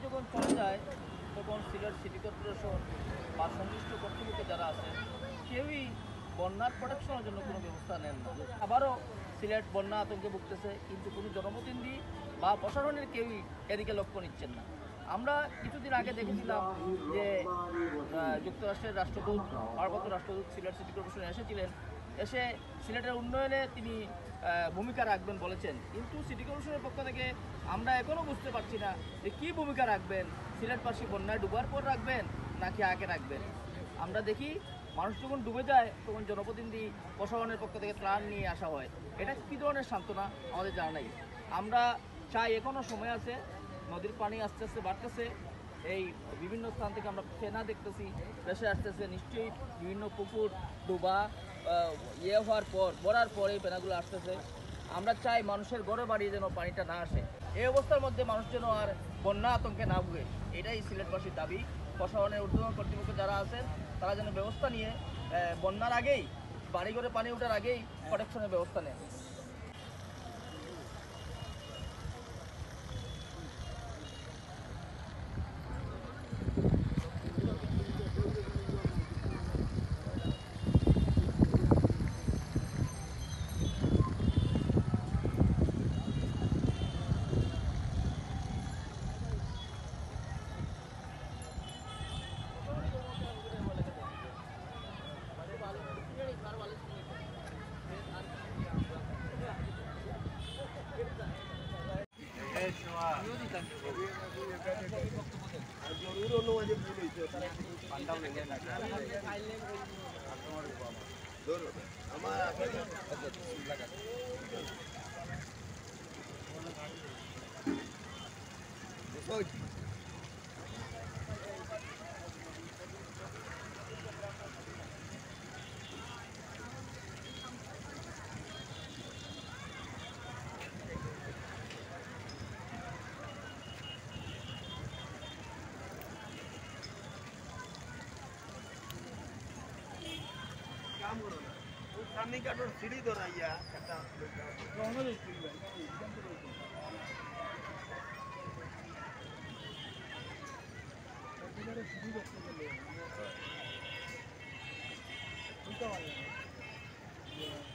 যখন চলে যায় তখন সিলেট সিটি কর্পোরেশন বা সংশ্লিষ্ট কর্তৃপক্ষ যারা আছে কেউই বন্যার প্রোটেকশনের জন্য কোনো ব্যবস্থা নেন না। আবারও সিলেট বন্যা আতঙ্কে ভুগতেছে, কিন্তু কোনো জনপ্রতিনিধি বা প্রশাসনের কেউই এদিকে লক্ষ্য নিচ্ছেন না। আমরা কিছুদিন আগে দেখেছিলাম যে যুক্তরাষ্ট্রের রাষ্ট্রদূত, ভারপ্রাপ্ত রাষ্ট্রদূত সিলেট সিটি কর্পোরেশনে এসেছিলেন, এসে সিলেটের উন্নয়নে তিনি ভূমিকা রাখবেন বলেছেন, কিন্তু সিটি কর্পোরেশনের পক্ষ থেকে আমরা এখনও বুঝতে পারছি না যে কী ভূমিকা রাখবেন। সিলেটবাসী বন্যায় ডুবার পর রাখবেন নাকি আগে রাখবেন। আমরা দেখি মানুষ যখন ডুবে যায় তখন জনপ্রতিনিধি প্রশাসনের পক্ষ থেকে ত্রাণ নিয়ে আসা হয়। এটা কী ধরনের সান্ত্বনা আমাদের জানা নাই। আমরা চাই, এখনও সময় আছে, নদীর পানি আস্তে আস্তে বাড়তেছে, এই বিভিন্ন স্থান থেকে আমরা ফেনা দেখতেছি ভেসে আসতেছে। নিশ্চয়ই বিভিন্ন পুকুর ডোবা হওয়ার পর, ভরার পর এই ফেনাগুলো আসতেছে। আমরা চাই মানুষের ঘরে বাড়ি যেন পানিটা না আসে। এই অবস্থার মধ্যে মানুষ যেন আর বন্যা আতঙ্কে না ভুগে, এটাই সিলেটবাসীর দাবি। প্রশাসনের ঊর্ধ্বতন কর্তৃপক্ষ যারা আছেন তারা যেন ব্যবস্থা নিয়ে বন্যার আগেই, বাড়িঘরে পানি ওঠার আগেই প্রোটেকশনের ব্যবস্থা নেয়। काम करो ना वो सामने का तो सीढ़ी दो रही है कटा दोनों ही सीढ़ी है एकदम तो इधर सीढ़ी रखने के लिए उनका वाला है